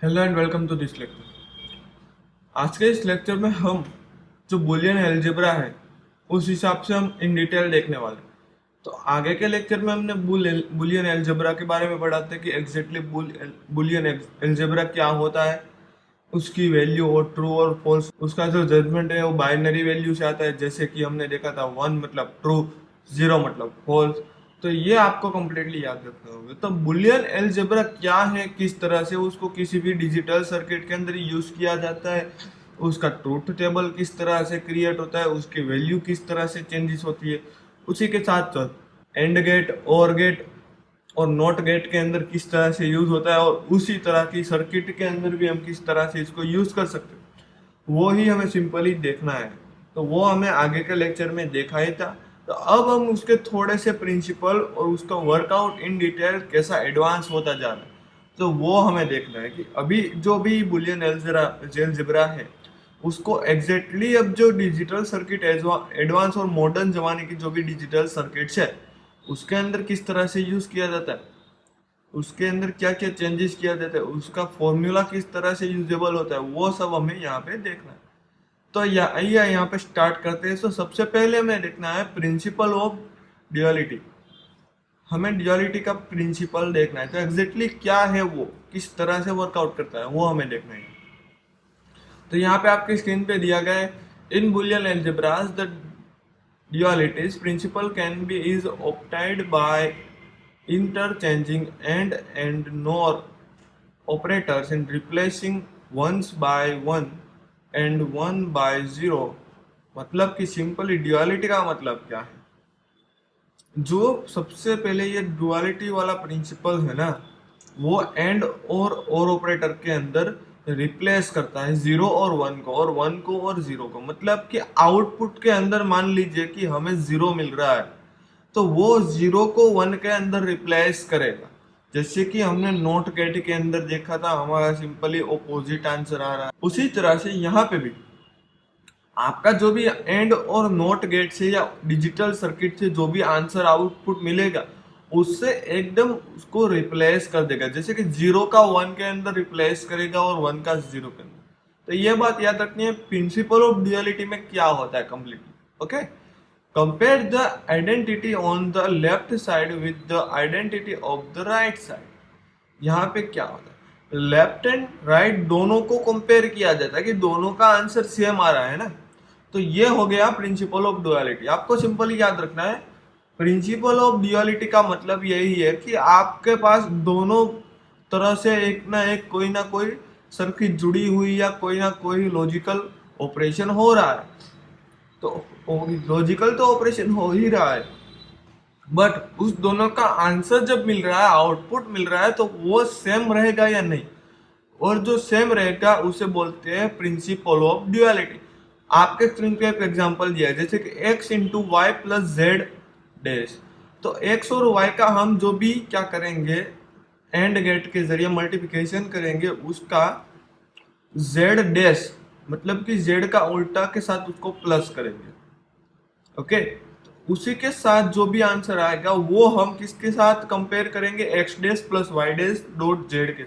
Hello and welcome to this lecture. आज के इस लेक्चर में हम जो बुलियन अलजेब्रा है उस हिसाब से हम इन डिटेल देखने वाले हैं। तो आगे के लेक्चर में हमने बुलियन अलजेब्रा के बारे में पढ़ा था कि एग्जैक्टली बुलियन अलजेब्रा क्या होता है, उसकी वैल्यू और ट्रू और फॉल्स, उसका जो जजमेंट है वो बाइनरी वैल्यू से आता है। जैसे कि हमने देखा था 1 मतलब ट्रू, 0 मतलब फॉल्स। तो ये आपको कम्प्लीटली याद रखना होगा। तो बुलियन अलजेब्रा क्या है, किस तरह से उसको किसी भी डिजिटल सर्किट के अंदर यूज किया जाता है, उसका ट्रूथ टेबल किस तरह से क्रिएट होता है, उसकी वैल्यू किस तरह से चेंजेस होती है, उसी के साथ साथ एंड गेट, और गेट और नॉट गेट के अंदर किस तरह से यूज होता है, और उसी तरह की सर्किट के अंदर भी हम किस तरह से इसको यूज कर सकते हैं, वो ही हमें सिंपली देखना है। तो वो हमें आगे के लेक्चर में देखा ही था। तो अब हम उसके थोड़े से प्रिंसिपल और उसका वर्कआउट इन डिटेल कैसा एडवांस होता जा रहा है, तो वो हमें देखना है कि अभी जो भी बुलियन अलजेब्रा है उसको एग्जैक्टली अब जो डिजिटल सर्किट एडवांस और मॉडर्न जमाने की जो भी डिजिटल सर्किट्स है उसके अंदर किस तरह से यूज किया जाता है, उसके अंदर क्या क्या चेंजेस किया जाता है, उसका फॉर्मूला किस तरह से यूजेबल होता है, वो सब हमें यहाँ पे देखना है। तो आइए यहाँ पे स्टार्ट करते हैं। तो सबसे पहले हमें देखना है प्रिंसिपल ऑफ ड्युअलिटी। हमें ड्युअलिटी का प्रिंसिपल देखना है। तो एग्जैक्टली क्या है वो, किस तरह से वर्कआउट करता है, वो हमें देखना है। तो यहाँ पे आपकी स्क्रीन पे दिया गया है, in Boolean algebras the dualities principle can be is obtained by interchanging and nor operators and replacing ones by one and one by zero। मतलब कि सिंपली ड्युअलिटी का मतलब क्या है, जो सबसे पहले ये डुअलिटी वाला प्रिंसिपल है ना, वो एंड और ऑपरेटर के अंदर रिप्लेस करता है जीरो और वन को, और वन को और जीरो को। मतलब कि आउटपुट के अंदर मान लीजिए कि हमें जीरो मिल रहा है, तो वो जीरो को वन के अंदर रिप्लेस करेगा। जैसे कि हमने नॉट गेट के अंदर देखा था, हमारा सिंपली ऑपोजिट आंसर आ रहा है। उसी तरह से यहाँ पे भी आपका जो भी एंड और नॉट गेट से या डिजिटल सर्किट से जो भी आंसर आउटपुट मिलेगा उससे एकदम उसको रिप्लेस कर देगा। जैसे कि जीरो का वन के अंदर रिप्लेस करेगा और वन का जीरो के अंदर। तो ये बात याद रखनी है, प्रिंसिपल ऑफ ड्युअलिटी में क्या होता है completely. Okay, compare the identity on the left side with the identity of the right side. यहाँ पे क्या होता है, लेफ्ट एंड राइट दोनों को कंपेयर किया जाता है कि दोनों का आंसर सेम आ रहा है ना। तो ये हो गया प्रिंसिपल ऑफ डुअलिटी। आपको सिंपली याद रखना है, प्रिंसिपल ऑफ डुअलिटी का मतलब यही है कि आपके पास दोनों तरह से एक ना कोई सर्किट जुड़ी हुई या कोई ना कोई लॉजिकल ऑपरेशन हो रहा है। तो लॉजिकल तो ऑपरेशन हो ही रहा है, बट उस दोनों का आंसर जब मिल रहा है, आउटपुट मिल रहा है, तो वो सेम रहेगा या नहीं। और जो सेम रहेगा उसे बोलते हैं प्रिंसिपल ऑफ ड्युअलिटी। आपके स्क्रीन पे एक एग्जांपल दिया है, जैसे कि x into Y plus Z dash. तो x और y का हम जो भी क्या करेंगे, एंड गेट के जरिए मल्टीप्लिकेशन करेंगे, उसका z डैश मतलब कि z का उल्टा के साथ उसको प्लस करेंगे। ओके, उसी के साथ जो भी आंसर आएगा वो हम किसके साथ कंपेयर करेंगे, X dash plus Y dash dot Z के।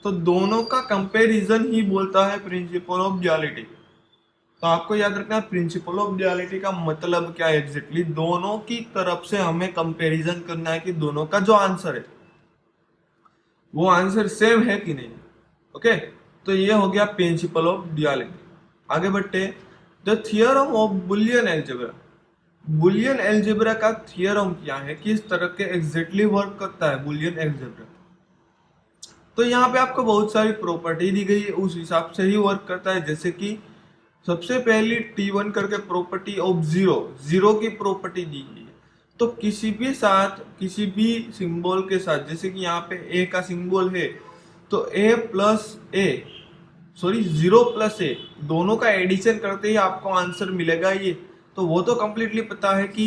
तो दोनों का कंपैरिजन ही बोलता है प्रिंसिपल ऑफ ड्युअलिटी। तो आपको याद रखना है प्रिंसिपल ऑफ ड्युअलिटी का मतलब क्या है एग्जैक्टली, दोनों की तरफ से हमें कंपैरिजन करना है कि दोनों का जो आंसर है वो आंसर सेम है कि नहीं। ओके, तो ये हो गया प्रिंसिपल ऑफ ड्युअलिटी। आगे बढ़ते, the theorem of Boolean algebra. Boolean algebra का थियरम क्या है, किस तरह के एग्जैक्टली वर्क करता है बुलियन अलजेब्रा। तो यहाँ पे आपको बहुत सारी प्रॉपर्टी दी गई है, उस हिसाब से ही वर्क करता है। जैसे कि सबसे पहली T1 करके प्रॉपर्टी ऑफ जीरो, जीरो की प्रॉपर्टी दी गई है। तो किसी भी साथ, किसी भी सिंबल के साथ, जैसे कि यहाँ पे ए का सिंबल है, तो ए प्लस ए, सॉरी जीरो प्लस ए, दोनों का एडिशन करते ही आपको आंसर मिलेगा ये। तो वो तो कंप्लीटली पता है कि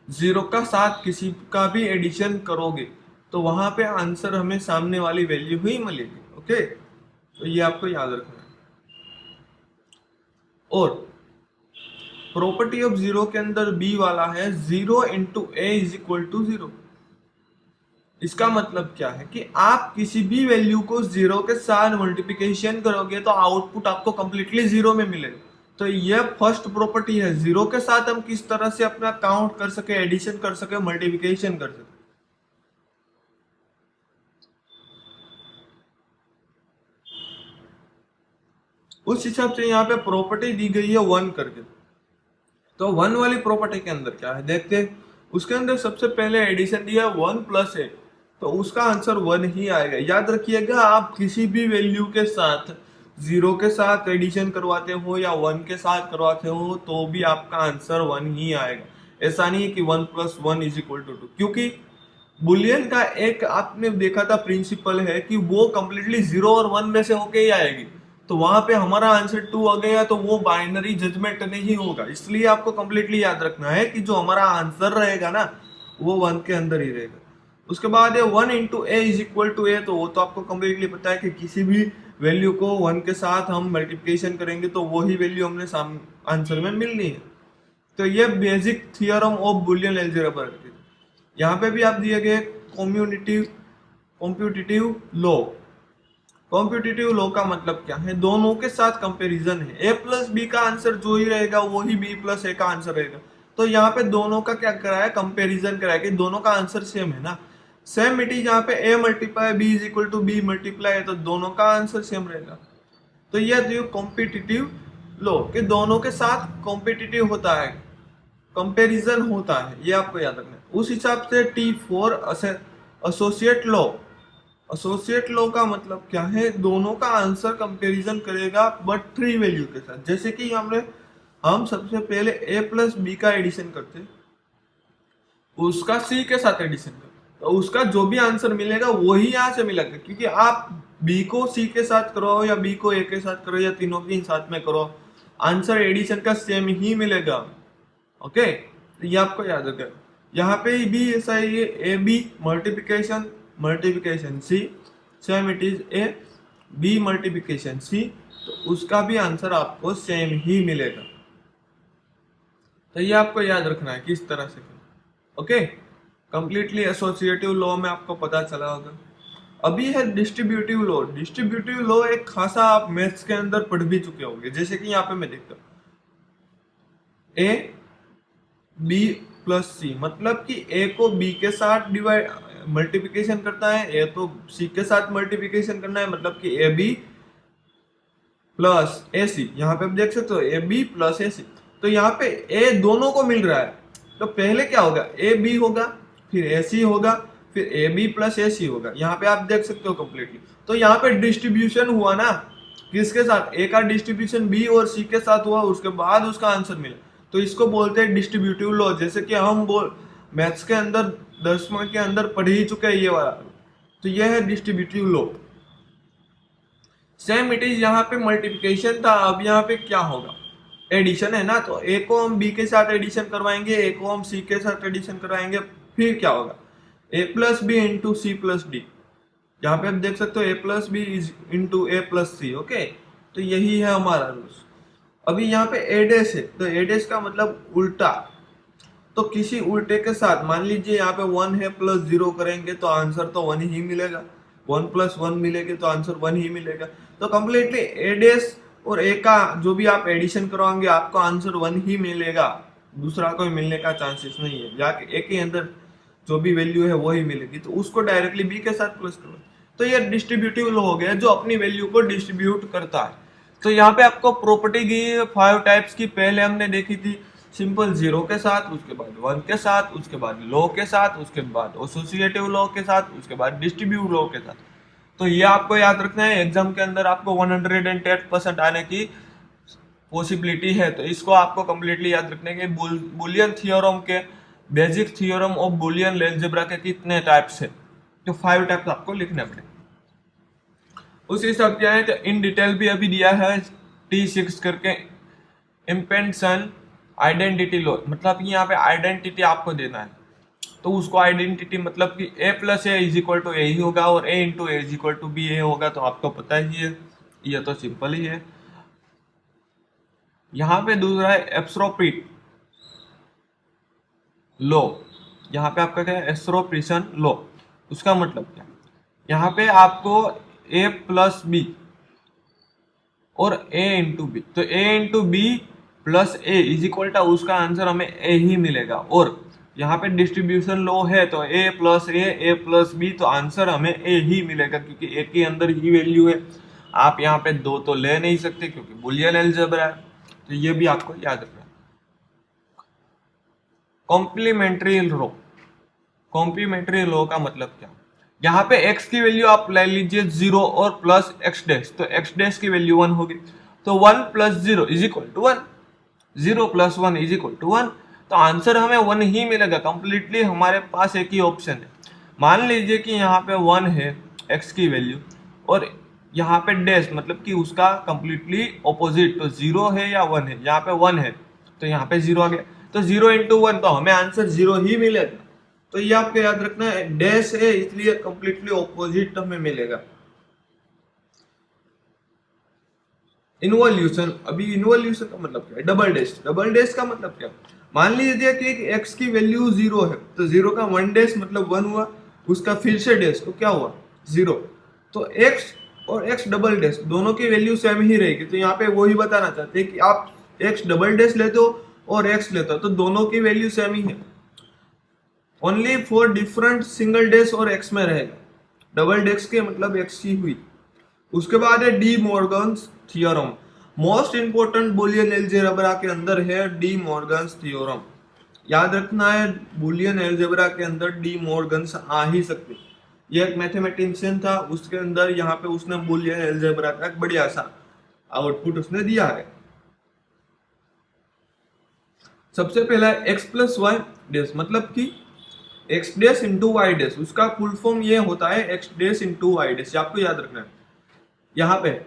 जीरो का साथ किसी का भी एडिशन करोगे तो वहां पे आंसर हमें सामने वाली वैल्यू ही मिलेगी। ओके, तो ये आपको याद रखना है। और प्रॉपर्टी ऑफ जीरो के अंदर बी वाला है, zero into A is equal to zero. इसका मतलब क्या है कि आप किसी भी वैल्यू को जीरो के साथ मल्टीप्लिकेशन करोगे तो आउटपुट आपको कंप्लीटली जीरो में मिलेगा। तो यह फर्स्ट प्रॉपर्टी है, जीरो के साथ हम किस तरह से अपना काउंट कर सके, एडिशन कर सके, मल्टीप्लिकेशन कर सके। उस हिसाब से यहाँ पे प्रॉपर्टी दी गई है वन करके। तो वन वाली प्रॉपर्टी के अंदर क्या है देखते हैं। उसके अंदर सबसे पहले एडिशन दिया वन प्लस ए, तो उसका आंसर वन ही आएगा। याद रखिएगा, आप किसी भी वैल्यू के साथ जीरो के साथ एडिशन करवाते हो या वन के साथ करवाते हो तो भी आपका आंसर वन ही आएगा। ऐसा नहीं है कि one plus one is equal to two, क्योंकि बुलियन का एक आपने देखा था प्रिंसिपल है कि वो कंप्लीटली जीरो और वन में से होके ही आएगी। तो वहां पे हमारा आंसर टू आ गया तो वो बाइनरी जजमेंट नहीं होगा। इसलिए आपको कंप्लीटली याद रखना है कि जो हमारा आंसर रहेगा ना वो वन के अंदर ही रहेगा। उसके बाद है one into A is equal to a, तो वो तो आपको कंप्लीटली पता है कि किसी भी वैल्यू को वन के साथ हम मल्टीप्लिकेशन करेंगे तो वही वैल्यू हमने आंसर में मिलनी है। तो ये basic theorem of Boolean algebra है। यहाँ पे भी आप दिए गए कॉम्पिटिटिव लॉ। कॉम्पिटिटिव लॉ का मतलब क्या है, दोनों के साथ कंपैरिजन है। ए प्लस बी का आंसर जो ही रहेगा वही बी प्लस ए का आंसर रहेगा। तो यहाँ पे दोनों का क्या कराया, कंपैरिजन कराया कि दोनों का आंसर सेम है ना। सेम इट इज, यहाँ पे a multiply b is equal to b multiply, तो दोनों का आंसर सेम रहेगा। तो यह जो कॉम्पिटिटिव लॉ कि दोनों के साथ कॉम्पिटिटिव होता है, कंपैरिजन होता है, ये आपको याद रखना है। उस हिसाब से T4 associate law. Associate law का मतलब क्या है, दोनों का आंसर कंपैरिजन करेगा बट थ्री वैल्यू के साथ। जैसे कि हम सबसे पहले a प्लस बी का एडिशन करते, उसका c के साथ एडिशन करते, तो उसका जो भी आंसर मिलेगा वही यहाँ से मिलेगा। क्योंकि आप b को c के साथ करो या b को a के साथ करो या तीनों के साथ में करो, आंसर एडिशन का सेम ही मिलेगा। ओके, तो ये आपको याद रखना। यहाँ पे भी ऐसा ही है, a b multiplication multiplication c, same it is a b multiplication c, तो उसका भी आंसर आपको सेम ही मिलेगा। तो ये आपको याद रखना है किस तरह से। ओके, कंप्लीटली एसोसिएटिव लॉ में आपको पता चला होगा। अभी है डिस्ट्रीब्यूटिव लॉ। डिस्ट्रीब्यूटिव लॉ एक खासा आप मैथ्स के अंदर पढ़ भी चुके होंगे। जैसे कि यहाँ पे मैं देखता हूँ ए बी प्लस सी, मतलब कि ए को बी के साथ डिवाइड मल्टीप्लिकेशन करता है, ए तो सी के साथ मल्टीप्लिकेशन करना है, मतलब कि ए बी प्लस ए सी। यहाँ पे आप देख सकते हो ए बी प्लस ए सी। तो यहाँ पे ए दोनों को मिल रहा है, तो पहले क्या होगा, ए बी होगा, फिर ए सी होगा, फिर ए बी प्लस ए सी होगा। यहाँ पे आप देख सकते हो कंप्लीटली। तो यहाँ पे डिस्ट्रीब्यूशन हुआ ना, किसके साथ, ए का डिस्ट्रीब्यूशन बी और सी के साथ हुआ, उसके बाद उसका आंसर मिला। तो इसको बोलते हैं डिस्ट्रीब्यूटिव लॉ। जैसे कि हम मैथ्स के अंदर 10वीं के अंदर पढ़ ही चुके हैं ये वाला। तो यह है distributive law. Same it is, यहाँ पे मल्टीप्लिकेशन था, अब यहाँ पे क्या होगा, एडिशन है ना। तो ए को हम बी के साथ एडिशन करवाएंगे, ए को हम सी के साथ एडिशन करवाएंगे, फिर क्या होगा, a plus b into c plus d. यहाँ पे आप देख सकते हो a plus b is into a plus c. Okay, तो यही है हमारा रूल्स। अभी यहाँ पे ए डैश है, तो ए डैश का मतलब उल्टा। तो किसी उल्टे के साथ मान लीजिए यहाँ पे वन है प्लस जीरो करेंगे तो आंसर तो वन ही मिलेगा, वन प्लस वन मिलेगा तो आंसर वन ही मिलेगा। तो कंप्लीटली ए डैश और ए का जो भी आप एडिशन करवाएंगे आपको आंसर वन ही मिलेगा, दूसरा कोई मिलने का चांसेस नहीं है। या ए के अंदर जो भी वैल्यू है वही मिलेगी, तो उसको डायरेक्टली बी के साथ प्लस करो। तो ये डिस्ट्रीब्यूटिव लॉ हो गया जो अपनी वैल्यू को डिस्ट्रीब्यूट करता है। तो यहाँ पे आपको प्रॉपर्टी की 5 टाइप्स की पहले हमने देखी थी, सिंपल जीरो के साथ, उसके बाद वन के साथ, उसके बाद लॉ के साथ, उसके बाद एसोसिएटिव लॉ के साथ, उसके बाद डिस्ट्रीब्यूटिव लॉ के साथ। तो ये आपको याद रखना है, एग्जाम के अंदर आपको 110% आने की पॉसिबिलिटी है। तो इसको आपको कंप्लीटली याद रखने के बुलियन थियोरम के basic theorem of Boolean algebra के कितने टाइप्स है, तो 5 टाइप्स आपको लिखने पड़े। उस हिसाब से है तो इन डिटेल भी अभी दिया है T6 करके इम्पेंशन आइडेंटिटी लॉ, मतलब कि यहाँ पे आइडेंटिटी आपको देना है। तो उसको आइडेंटिटी मतलब कि a plus A is equal to a ही होगा और a into A is equal to b a होगा, तो आपको पता ही है, ये तो सिंपल ही है। यहाँ पे दूसरा है एप्सरोप्रिट लॉ। यहाँ पे आपका क्या है, एस्ट्रोप्रिशन लॉ। उसका मतलब क्या, यहाँ पे आपको a प्लस बी और a इंटू बी, तो a into B plus A is equal to उसका आंसर हमें a ही मिलेगा। और यहाँ पे डिस्ट्रीब्यूशन लो है तो a प्लस बी, तो आंसर हमें a ही मिलेगा क्योंकि a के अंदर ही वैल्यू है। आप यहाँ पे दो तो ले नहीं सकते क्योंकि बुलियन अलजेब्रा है, तो ये भी आपको याद रखना है। कॉम्प्लीमेंट्री लो, कॉम्प्लीमेंट्री लो का मतलब क्या, यहाँ पे x की वैल्यू आप ले लीजिए 0 और प्लस एक्स डैश, तो x डैश की वैल्यू 1 होगी, तो 1 plus 0 is equal to 1, 0 plus 1 is equal to 1, तो आंसर हमें 1 ही मिलेगा। कंप्लीटली हमारे पास एक ही ऑप्शन है। मान लीजिए कि यहाँ पे 1 है x की वैल्यू और यहाँ पे डैश मतलब कि उसका कंप्लीटली ऑपोजिट, तो 0 है या 1 है, यहाँ पे 1 है तो यहाँ पे 0 आ गया, तो 0 इंटू 1 तो हमें आंसर 0 ही मिलेगा। तो ये आपको याद रखना है, डैश है इसलिए कंप्लीटली ऑपोजिट हमें मिलेगा। इन्वोल्यूशन, अभी इन्वोल्यूशन का मतलब क्या है, डबल डैश, डबल डैश का मतलब क्या, मान लीजिए कि x की वैल्यू 0 है तो 0 का 1 डैश मतलब 1 हुआ, उसका फिर से डैश तो क्या हुआ 0, तो x और x डबल डैश दोनों की वैल्यू सेम ही रहेगी। तो यहाँ पे वही बताना चाहते हैं कि आप x डबल डैश लेते हो और x लेते हो तो दोनों की वैल्यू सेम ही है, only for different single dash और x में रहेगा, डबल डैश के मतलब x ही हुई। उसके बाद है D Morgan's theorem, most important Boolean algebra के अंदर है डी मॉर्गन्स थियोरम। याद रखना है बुलियन अलजेब्रा के अंदर डी मॉर्गन्स आ ही सकते। ये एक मैथमेटिशियन था, उसके अंदर यहाँ पे उसने बुलियन अलजेब्रा का एक बढ़िया सा आउटपुट उसने दिया है। सबसे पहला x प्लस वाई डैश, मतलब कि x dash into Y dash, उसका फुल फॉर्म ये होता है x dash into Y dash, आपको याद रखना है। यहाँ पे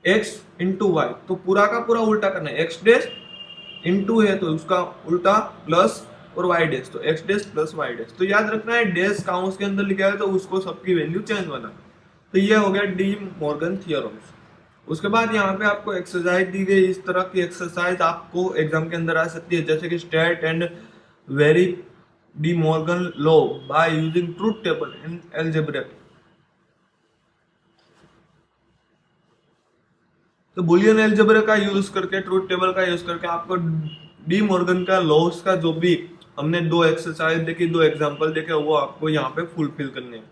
x इंटू वाई तो पूरा का पूरा उल्टा करना है, x डैश इंटू है तो उसका उल्टा प्लस और y डैश, तो x dash plus y dash, तो याद रखना है डैश काउंट्स के अंदर लिखा है तो उसको सबकी वैल्यू चेंज होना। तो ये हो गया डी मॉर्गन थियोरम्स। उसके बाद यहाँ पे आपको एक्सरसाइज दी गई, इस तरह की एक्सरसाइज आपको एग्जाम के अंदर आ सकती है, जैसे कि state and very De Morgan law by using truth table in algebra. तो बुलियन अलजेब्रा का यूज करके, ट्रूथ टेबल का यूज करके आपको डी मॉर्गन का लॉस का जो भी हमने दो एक्सरसाइज देखी, दो एग्जांपल देखे, वो आपको यहाँ पे फुलफिल करने हैं।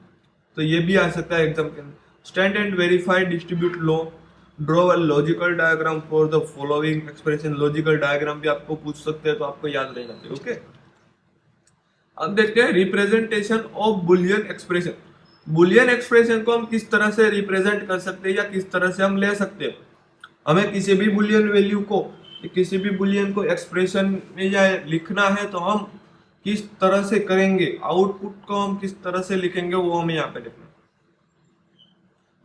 तो ये भी आ सकता है एग्जाम के अंदर। Stand and verify distribute law, draw a logical diagram for the following expression, logical diagram भी आपको पूछ सकते हैं तो आपको याद रहना चाहिए। ओके, अब देखते हैं representation of Boolean expression. Boolean expression को हम किस तरह से रिप्रेजेंट कर सकते हैं या किस तरह से हम ले सकते हैं। हमें किसी भी बुलियन वैल्यू को, किसी भी बुलियन को एक्सप्रेशन में या लिखना है तो हम किस तरह से करेंगे, आउटपुट को हम किस तरह से लिखेंगे वो हमें यहाँ पे देखना है।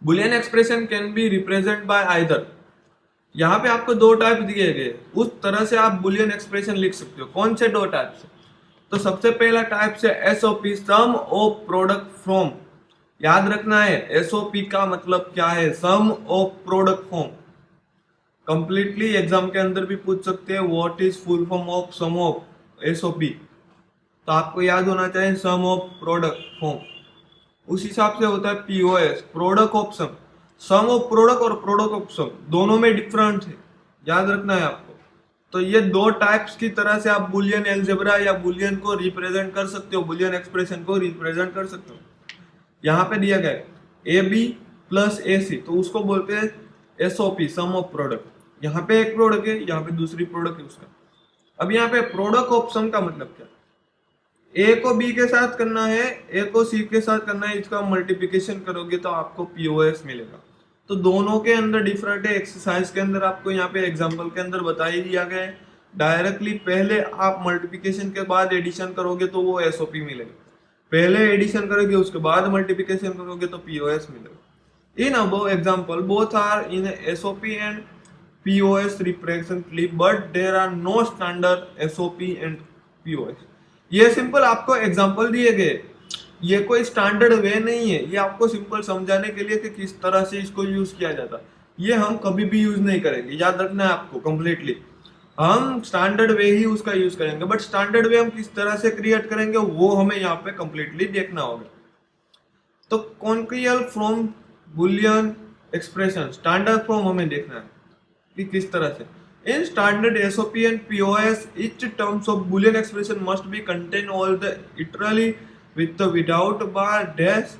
Boolean expression can be represent by either, यहाँ पे आपको दो टाइप दिए गए, उस तरह से आप बुलियन एक्सप्रेशन लिख सकते हो। कौन से दो टाइप से, तो सबसे पहला टाइप से SOP, sum of product form. याद रखना है एसओपी का मतलब क्या है, sum of product form. Completely exam के अंदर भी पूछ सकते हैं what is full form of sum of SOP, तो आपको याद होना चाहिए सम ऑफ प्रोडक्ट फ्रॉम। उस हिसाब से होता है POS, product of sum. Sum of product और प्रोडक्ट ऑफ सम दोनों में डिफरेंट है, याद रखना है आपको। तो ये दो टाइप्स की तरह से आप बुलियन अलजेब्रा या बुलियन को रिप्रेजेंट कर सकते हो, बुलियन एक्सप्रेशन को रिप्रेजेंट कर सकते हो। यहाँ पे दिया गया है ए बी प्लस ए सी, तो उसको बोलते हैं एसओपी, सम ऑफ प्रोडक्ट। यहाँ पे एक प्रोडक्ट है, यहाँ पे दूसरी प्रोडक्ट है उसका। अब यहाँ पे प्रोडक्ट ऑफ सम का मतलब क्या, ए को बी के साथ करना है, ए को सी के साथ करना है, इसका मल्टीप्लिकेशन करोगे तो आपको पीओएस मिलेगा। तो दोनों के अंदर डिफरेंट है। एक्सरसाइज के अंदर आपको यहाँ पे एग्जांपल के अंदर बता ही दिया गया है, डायरेक्टली पहले आप मल्टीप्लिकेशन के बाद एडिशन करोगे तो वो एसओपी मिलेगा, पहले एडिशन करोगे उसके बाद मल्टीप्लिकेशन करोगे तो पीओएस मिलेगा। In above example both are in SOP and POS representative but there are no standard SOP and POS. ये सिंपल आपको एग्जांपल दिए गए, ये कोई स्टैंडर्ड वे नहीं है, ये आपको सिंपल समझाने के लिए कि किस तरह से इसको यूज किया जाता है। ये हम कभी भी यूज नहीं करेंगे, याद रखना है आपको कंप्लीटली। हम स्टैंडर्ड वे ही उसका यूज करेंगे, बट स्टैंडर्ड वे हम किस तरह से क्रिएट करेंगे वो हमें यहाँ पे कंप्लीटली देखना होगा। तो canonical form Boolean expression, standard form हमें देखना है कि किस तरह से। In standard SOP and POS each terms of boolean expression must be contain all the literally with the without bar dash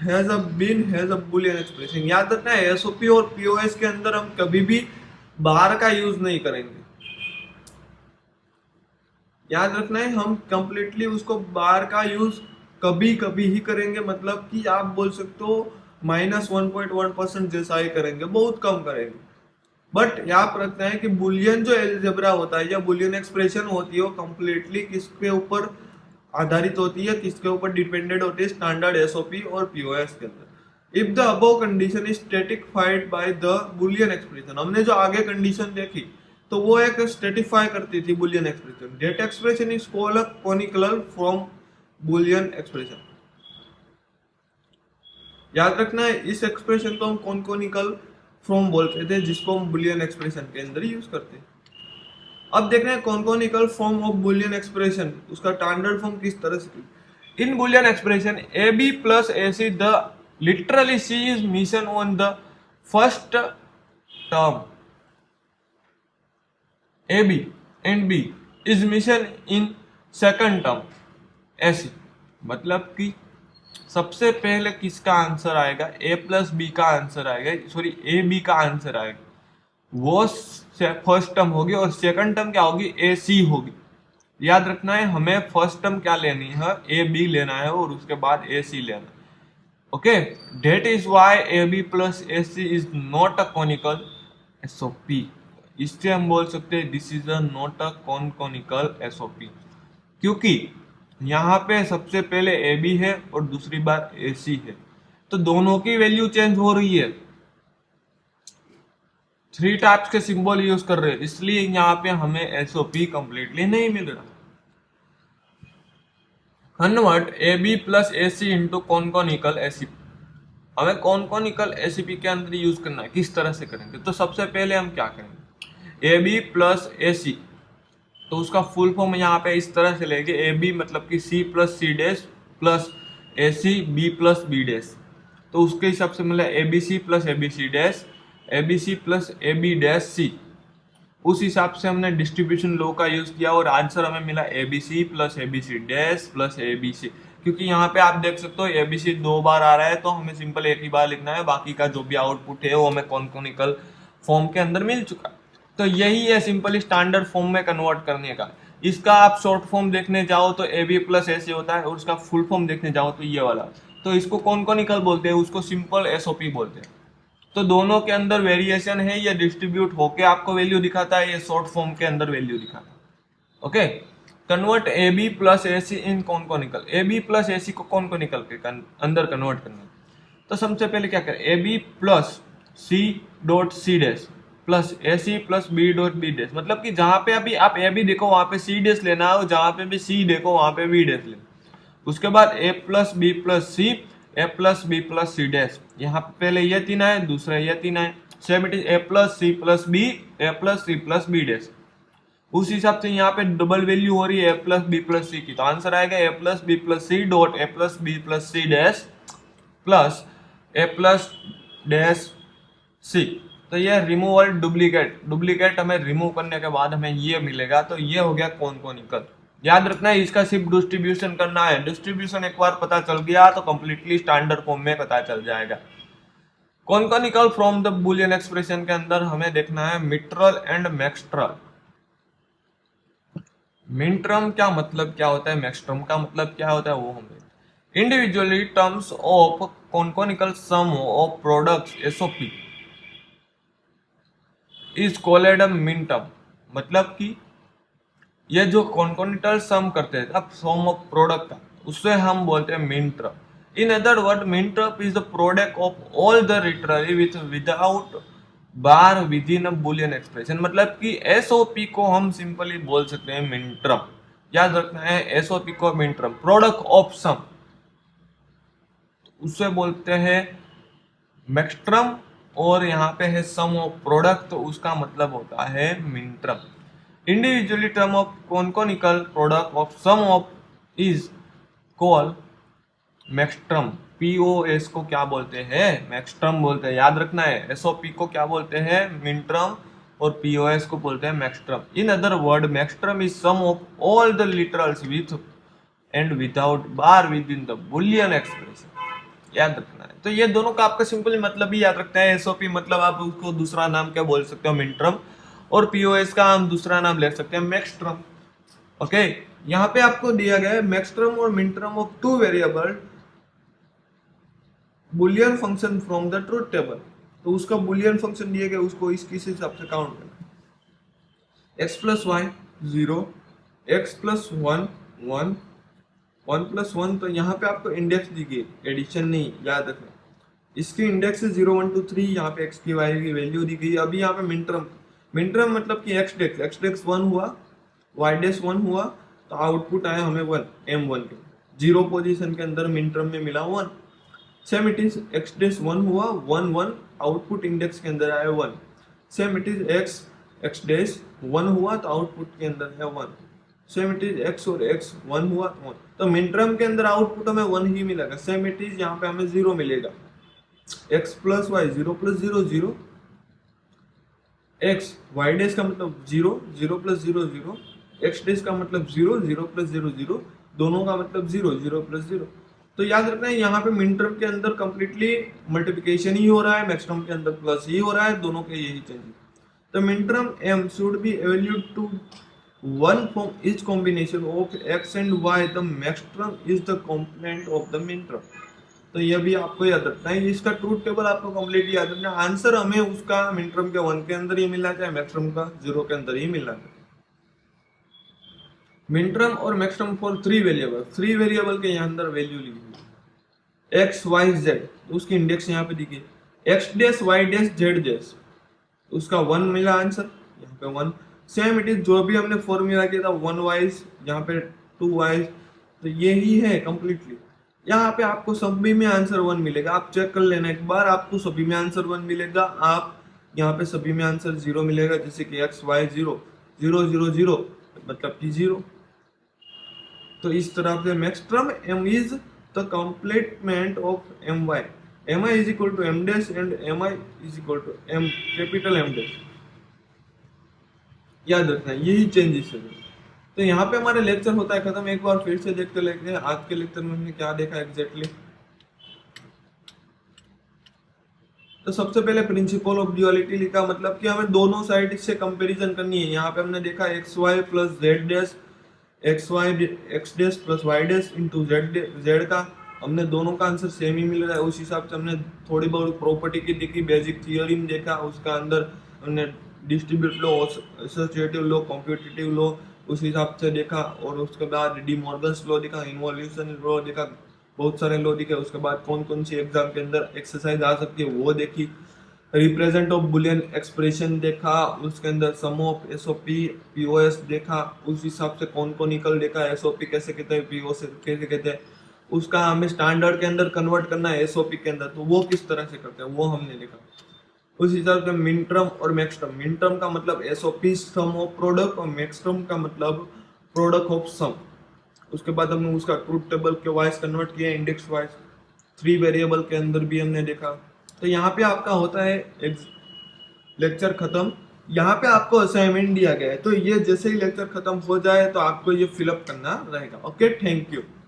has a been has a boolean expression। याद रखना है एसओपी और पीओएस के अंदर हम कभी भी बार का यूज नहीं करेंगे। याद रखना है हम कंप्लीटली उसको बार का यूज कभी कभी ही करेंगे, मतलब कि आप बोल सकते हो -1.1% जैसा ही करेंगे, बहुत कम करेंगे। बट याद रखना है कि बुलियन जो एल्जेब्रा होता है या बुलियन एक्सप्रेशन होती है वो कंप्लीटली किसके ऊपर आधारित होती है, किसके ऊपर डिपेंडेंट होती है, स्टैंडर्ड एसओपी और पीओएस के अंदर। If the above condition is stratified by the Boolean expression, हमने जो आगे कंडीशन देखी तो वो एक स्टेटिफाई करती थी Boolean expression. That expression is called a conical from Boolean expression. याद रखना है इस एक्सप्रेशन को हम कॉनिकल फ्रॉम बोलते थे, जिसको हम बुलियन एक्सप्रेशन के अंदर यूज करते हैं। अब देख रहे हैं canonical form of Boolean expression, उसका स्टैंडर्ड फॉर्म किस तरह से। In Boolean expression a B plus A c the literally c is missing on the first term, a b and b is missing in second term ऐसी। मतलब कि सबसे पहले किसका आंसर आएगा, ए प्लस बी का आंसर आएगा, sorry a b का आंसर आएगा, वो फर्स्ट टर्म होगी और सेकंड टर्म क्या होगी, ए सी होगी। याद रखना है हमें फर्स्ट टर्म क्या लेनी है, ए बी लेना है और उसके बाद ए सी लेना है। Okay, that is Y A B plus A C is not a canonical SOP. इससे हम बोल सकते हैं this is a not a canonical SOP, क्योंकि यहाँ पे सबसे पहले ए बी है और दूसरी बार ए सी है, तो दोनों की वैल्यू चेंज हो रही है। 3 टाइप्स के सिंबल यूज कर रहे हैं, इसलिए यहाँ पे हमें एसओपी कंप्लीटली नहीं मिल रहा। Convert A B plus A C into canonical ACP. हमें कॉनिकल एसीपी के अंदर यूज करना है, किस तरह से करेंगे। तो सबसे पहले हम क्या करेंगे, ए बी प्लस ए सी, तो उसका फुल फॉर्म यहाँ पे इस तरह से लेंगे, ए बी मतलब कि c plus c dash plus ए c b plus B dash. तो उसके हिसाब से मिला A B C plus A B C dash, a B C plus A b dash c. उस हिसाब से हमने डिस्ट्रीब्यूशन लॉ का यूज किया और आंसर हमें मिला A B C plus A B C dash plus A B C. क्योंकि यहाँ पे आप देख सकते हो ए बी सी 2 बार आ रहा है, तो हमें सिंपल एक ही बार लिखना है, बाकी का जो भी आउटपुट है वो हमें कॉनिकल फॉर्म के अंदर मिल चुका। तो यही है सिंपली स्टैंडर्ड फॉर्म में कन्वर्ट करने का। इसका आप शॉर्ट फॉर्म देखने जाओ तो ए बी प्लस ऐसे होता है और उसका फुल फॉर्म देखने जाओ तो ये वाला। तो इसको कॉनिकल बोलते हैं, उसको सिंपल एसओपी बोलते हैं। तो दोनों के अंदर वेरिएशन है, ये डिस्ट्रीब्यूट होके आपको वैल्यू दिखाता है, ये शॉर्ट फॉर्म के अंदर वैल्यू दिखाता है। Okay, convert A B plus A c in canonical. A B plus A c को कॉनिकल के अंदर कन्वर्ट करना है। तो सबसे पहले क्या करें, A B plus C dot C dash plus A C plus B dot B dash. मतलब कि जहां पे अभी आप ए बी देखो वहां पे सी डैश लेना है और जहां पे भी सी देखो वहां पे बी डैश लेना। उसके बाद a plus b plus c, a plus b plus c dash. यहाँ पे पहले ये 3 आए, दूसरा ये 3 आए, same it is A plus C plus B, A plus C plus B dash. उस हिसाब से यहाँ पे डबल वैल्यू हो रही है a plus b plus c की, तो आंसर आएगा a plus b plus C dot a plus b plus c dash plus a plus dash c. तो ये रिमूवल डुप्लीकेट हमें रिमूव करने के बाद हमें ये मिलेगा। तो ये हो गया कॉनिकल। याद रखना है इसका सिर्फ डिस्ट्रीब्यूशन करना है, डिस्ट्रीब्यूशन एक बार पता चल गया तो कंप्लीटली स्टैंडर्ड फॉर्म में पता चल जाएगा। Conical from the Boolean expression के अंदर हमें देखना है मिट्रल एंड मैक्सट्रल। मिनटर्म क्या मतलब क्या होता है, मैक्सट्रम का मतलब क्या होता है वो हमें। Individually terms of canonical sum of products SOP is called a minterm. मतलब कि ये जो कॉनिकल सम करते हैं अब सम ऑफ प्रोडक्ट का, उससे हम बोलते हैं minterm. In other word minterm is the product of all the literally with without bar with in a Boolean expression. मतलब कि एसओपी को हम सिंपली बोल सकते हैं मिनटर्म। याद रखना है एसओपी को मिनटर्म, प्रोडक्ट ऑफ सम उससे बोलते हैं मैक्सट्रम, और यहाँ पे है सम ऑफ प्रोडक्ट तो उसका मतलब होता है minterm. Individually term of canonical product of sum of is call maxterm. POS को क्या बोलते हैं? मैक्सट्रम बोलते हैं, याद रखना है। एसओपी को क्या बोलते हैं? मिनट्रम। और पीओएस को बोलते हैं maxterm. In other word maxterm is sum of all the literals with and without bar within the Boolean expression. याद रखना है। तो ये दोनों का आपका सिंपल मतलब ही याद रखना है। एसओपी मतलब आप उसको दूसरा नाम क्या बोल सकते हो? मिनट्रम। और पीओएस का हम दूसरा नाम ले सकते हैं मैक्सट्रम। ओके, यहाँ पे आपको दिया गया है मैक्सट्रम और minterm of two variable Boolean function from the truth table. तो उसका बुलियन फंक्शन दिया गया, उसको इसके हिसाब से काउंट करना। X plus Y 0, X plus 1 1, 1 plus 1। तो यहाँ पे आपको इंडेक्स दी गई, एडिशन नहीं, याद रखना। इसकी इंडेक्स है 0 1 2 3। यहाँ पे एक्स की वाई की वैल्यू दी गई। अभी यहाँ पे मिनट्रम, मिनट्रम मतलब कि एक्स डेक्स 1 हुआ, वाई डेस 1 हुआ, तो आउटपुट आया हमें 1 m1 के 0 पोजीशन के अंदर मिनट्रम में मिला 1। सेम इट इज एक्स डेस 1 हुआ 1 1, आउटपुट इंडेक्स के अंदर आया 1। सेम इट इज एक्स डेस 1 हुआ तो आउटपुट के अंदर है 1। सेम इट इज एक्स और एक्स 1 हुआ तो 1। तो मिनट्रम के अंदर आउटपुट हमें 1 ही मिलेगा। सेम इट इज यहाँ पे हमें 0 मिलेगा। X plus Y 0 plus 0 0, x y dash का मतलब 0 0 प्लस 0 0, एक्स डेस का मतलब 0 0 प्लस 0 0, दोनों का मतलब 0 0 प्लस 0। तो याद रखना है यहाँ पे मिनट्रम के अंदर कंप्लीटली मल्टीप्लिकेशन ही हो रहा है, मैक्सट्रम के अंदर प्लस ही हो रहा है, दोनों के यही चेंजेस। तो मिनट्रम m should be evaluated to 1 from each combination of x and y. The maximum is the component of the minterm. तो ये भी आपको याद रखना है। इसका ट्रूथ टेबल आपको कंप्लीट याद रखना है। आंसर हमें उसका मिनट्रम के 1 के अंदर ही मिलना चाहिए, मैक्सिमम का 0 के अंदर ही मिलना चाहिए। मिनट्रम और मैक्सिमम फॉर 3 वेरिएबल, 3 वेरिएबल के यहाँ अंदर वैल्यू लिखी हुई एक्स वाई जेड, उसकी इंडेक्स यहाँ पे दिखी एक्स डेस वाई डेस जेड डेस, उसका 1 मिला आंसर, यहाँ पे 1। सेम इट इज जो भी हमने फॉर्मूला किया था 1 वाइज, यहाँ पे 2 वाइज, तो यही है कंप्लीटली। यहाँ पे आपको सभी में आंसर 1 मिलेगा। आप चेक कर लेना एक बार, आपको सभी में आंसर 1 मिलेगा। आप यहाँ पे सभी में आंसर 0 मिलेगा, जैसे कि एक्स वाई 0 0 0 0 मतलब कि 0। तो इस तरह से maxterm m is the complement of m y. M i is equal to m dash and m i is equal to m capital m dash. याद रखना यही चेंजेस है। तो यहाँ पे हमारा लेक्चर होता है खत्म। एक बार फिर से देखते लेते हैं आज के लेक्चर में हमने क्या देखा एग्जैक्टली। तो सबसे पहले प्रिंसिपल ऑफ ड्युअलिटी लिखा, मतलब कि हमें दोनों साइड से कंपैरिजन करनी है। यहाँ पे हमने देखा X Y plus Z dash, X Y X dash plus Y dash into Z का हमने दोनों का आंसर सेम ही मिल रहा है। उस हिसाब से हमने थोड़ी बहुत प्रॉपर्टी की देखी, बेसिक थियोरी में देखा, उसका अंदर हमने distribute law, associative law, competitive law उस हिसाब से देखा। और उसके बाद डी मॉर्गन्स लॉ देखा, इन्वोल्यूशन लॉ देखा, बहुत सारे लॉ दिखे। उसके बाद कौन कौन सी एग्जाम के अंदर एक्सरसाइज आ सकती है वो देखी। रिप्रेजेंट ऑफ बुलियन एक्सप्रेशन देखा, उसके अंदर सम ऑफ एसओपी पीओएस देखा, उस हिसाब से कौन को निकल देखा, एसओपी कैसे कहते हैं, पीओ से कैसे कहते हैं, उसका हमें स्टैंडर्ड के अंदर कन्वर्ट करना है एसओपी के अंदर, तो वो किस तरह से करते हैं वो हमने देखा। उस हिसाब से मिनट्रम और मैक्सट्रम, मिनट्रम का मतलब एसओपी सम ऑफ प्रोडक्ट और मैक्सट्रम का मतलब प्रोडक्ट ऑफ सम। उसके बाद हमने उसका ट्रूथ टेबल के वाइज कन्वर्ट किया, इंडेक्स वाइज। 3 वेरिएबल के अंदर भी हमने देखा। तो यहाँ पे आपका होता है लेक्चर खत्म। यहाँ पे आपको असाइनमेंट दिया गया है, तो ये जैसे ही लेक्चर खत्म हो जाए तो आपको ये फिलअप करना रहेगा। Okay, thank you.